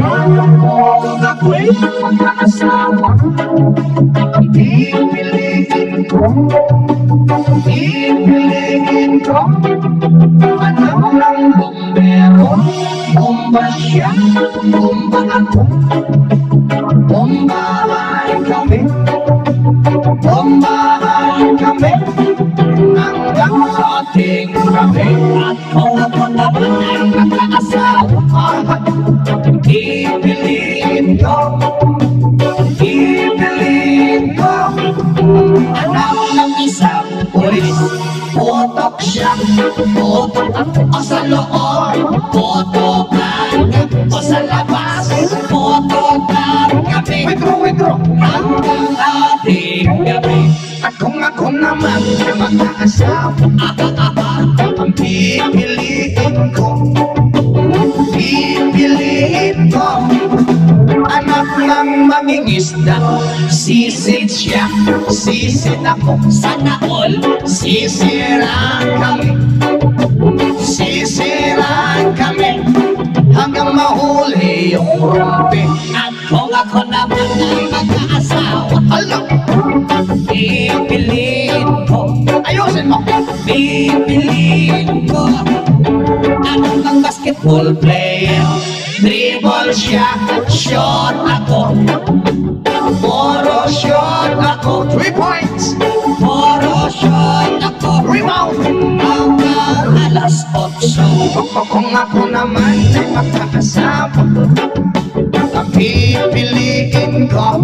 Kung ako'y mag-asawa, pipiliin ko, pipiliin ko. Anak ng bombero, bomba siya, bomba ako. Bombahan kami, bombahan kami, hanggang sa ating gabi. At kung ako naman ay mag-aasawa, pipiliin ko, pipiliin ko. Anak ng isang pulis, putok siya, putok ako sa loob, putokan o sa labas, putokan kami hanggang ating gabi. At kung ako naman ay mag-aasawa, ang pipiliin ko, pipiliin ko. Anak ng mangingisda, sisid siya, sisid ako. Sana all, sisiraan kami, sisiraan kami, hanggang mahuli yung rumpi. At kung ako naman ay mag-aasawa, pipiliin ko, ayusin mo, pipiliin ko. Anak ng basketball player, dribble siya, shot ako, puro shot ako. 3 points, puro shot ako, rebound, hanggang alas 8. Kung ako naman ay mag-aasawa, pipiliin ko,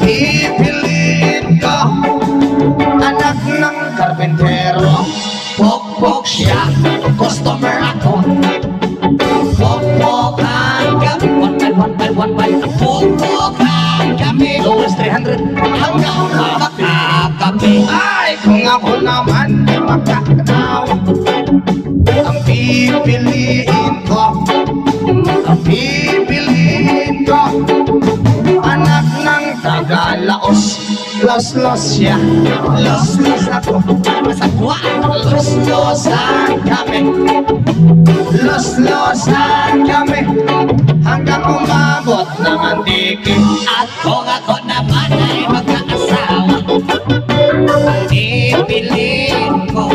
pipiliin ko. Anak ng karpentero, pokpok siya, customer ako. Pokpokan kami, one by pokpokan kami. Lowest 300 hanggang makakami. Ay, kung ako naman ay magkakatawa, ang pipiliin ko, ang pipiliin ko. Anak ng Tagalaos, los-los siya, los-los ako. Los-losan kami, los-losan kami, hanggang umabot ng antiki. At kung ako naman ay mag-aasawa, pipiliin ko,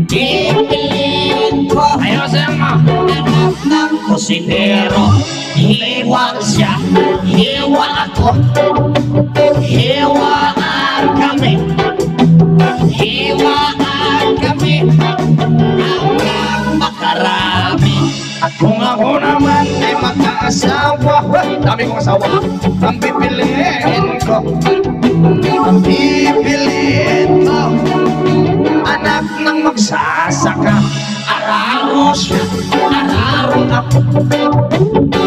pipiliin ko. Ayusin mo. Anak ng kusinero, hiwa siya, hiwa ako, hiwaan kami, hiwaan kami, hanggang makarami. At kung ako naman ay mag-aasawa, dami kong asawa, ang pipiliin ko, ang pipiliin ko. Anak ng magsasaka, araro siya, araro ako,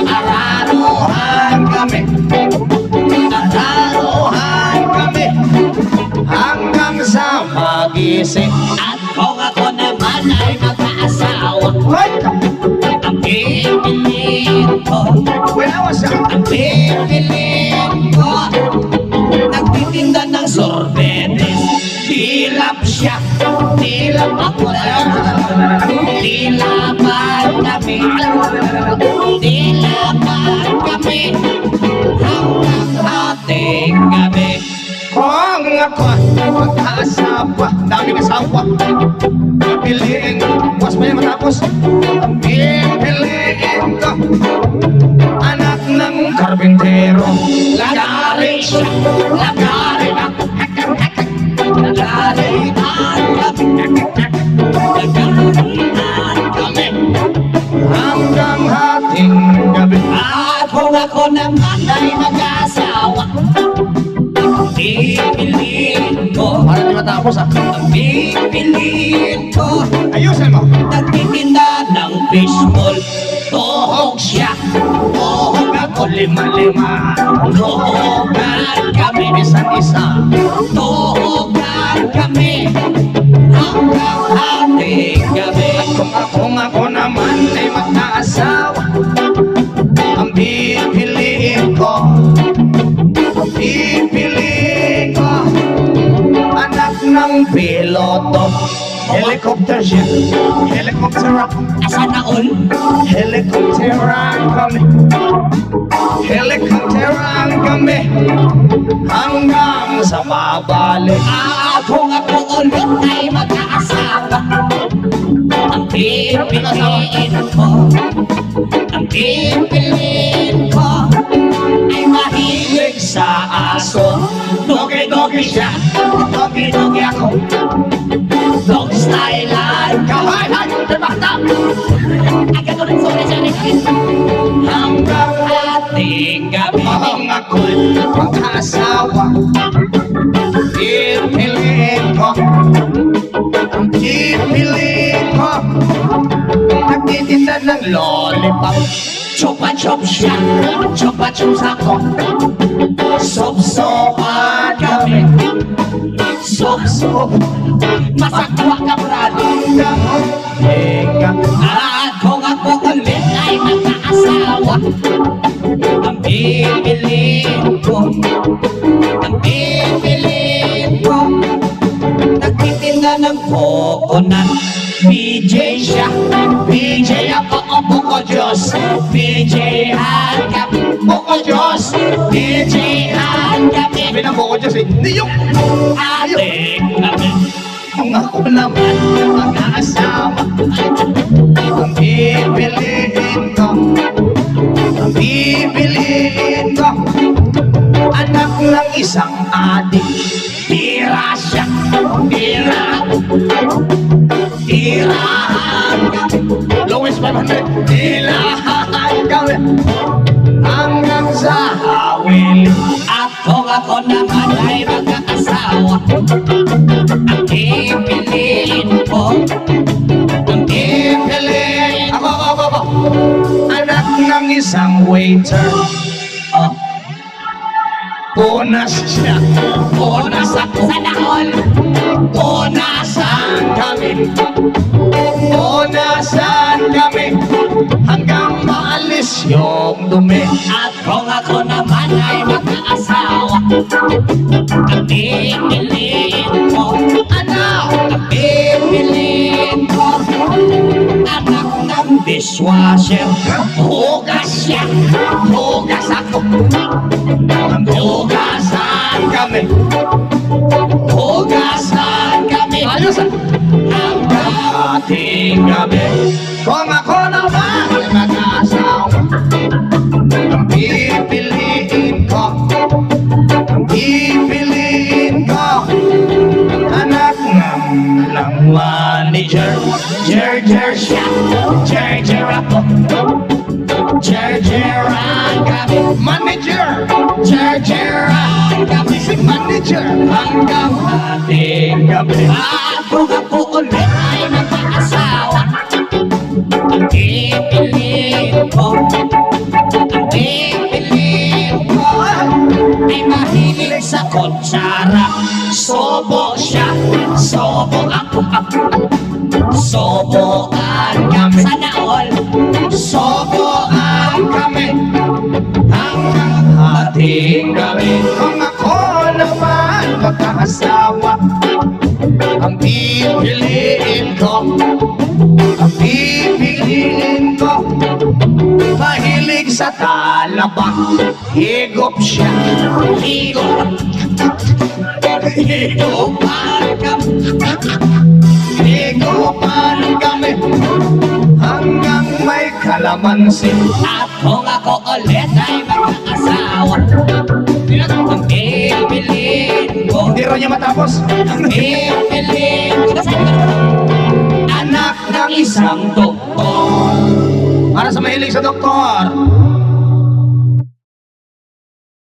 araruhan kami, araruhan kami, hanggang sa magising. At kung ako naman ay mag-aasawa, ang pipiliin ko, ang pipiliin ko. Nagtitinda ng sorbetes, tilap siya, tilap ako lang, tilapan kami, tilapan kami, hanggang ating gabi. Kung ako mag-aasawa, daming asawa, pipiliin ko, mas may matapos, pipiliin ko. Anak ng karpintero, lagarin siya, lagarin ako, lagarin kami, lagarin kami, hanggang ating gabi. At kung ako naman ay mag-asawa, pipiliin ko, para di matapos pipiliin ko. Ayusin mo. Nagtitinda ng fishball, tuhog siya, tuhog ako, lima-lima, tuhogan kami isa-isa, tuhogan kami, hanggang ating gabi. At kung ako naman ay mag-aasawa, ang pipiliin ko, pipiliin ko. Anak ng piloto, Helicopter siya. Helicopter Asa na all? Helicopter kami. Helicopter kami. Hanggang sa mabalik. Kung ako ulit ay mag-aasawa, ang pipiliin ko, ang pipiliin ko ay mahilig sa aso. Dogi-dogi siya, dogi-dogi ako, dog style lang. Kahay, hay, bata. Agad ulit, sorry. Hanggang ating gabi. Ang ako'y mag-asawa. Pipiliin ko. Ang pipiliin ko. Nagtitinda ng lollipop. Chupa-chup siya, chupa-chup ako, Sop-sopan kami. sop-sop, masakwa ka brad. Teka, At kung ako ulit ay mag-aasawa, ang pipiliin ko, nagtitinda ng coconut. BJ siya, BJ ako, o buko Diyos, BJ kami, buko Diyos, BJ kami, binabuko dyan si Niyok. ating kami. Kung ako naman mag-aasawa. Ang pipiliin ko. Ang pipiliin ko. Anak ng isang adik. Tira siya, tira, tirahan kami, Lowest 500. Tirahan kami. Hanggang sa hawili. at kung ako naman ay mag-aasawa, ang pipiliin ko, ang pipiliin ko. Ako. Anak ng isang waiter. Oh, Punas siya. punas ako sa dahon, punasan Kami. Punasan kami. Hanggang maalis yung dumi. at kung ako naman ay mag-aasawa, ang pipiliin ko, ang pipiliin ko, anak ng dishwasher. Hugas siya, hugas ako, hugasan kami, hugasan kami, Ayos ah. hanggang Ating gabi. Kung ako naman ay mag-asawa, ang pipiliin ko, ang pipiliin ko, anak ng lang manager. Jer siya, jer ako, jer kami, Manager. jer kami, Manager. hanggang Ating gabi. at kung ako ulit ay mag-aasawa, ang pipiliin ko, ang pipiliin ko ay mahilig sa kutsara. Sobo siya, sobo ako, soboan kami. Sana all, soboan kami. Hanggang ating gabi. Kung ako naman mag-asawa, ang pipiliin ko, ang pipiliin ko, mahilig sa talaba. Higop siya. Higop, higupan kami. Higupan kami. Hanggang may kalamansi. At kung ako ulit ay mag-aasawa, ang pipiliin ko, Hindi rin niya matapos. ang pipiliin ko, Anak ng isang doktor. Para sa mahilig sa doktor.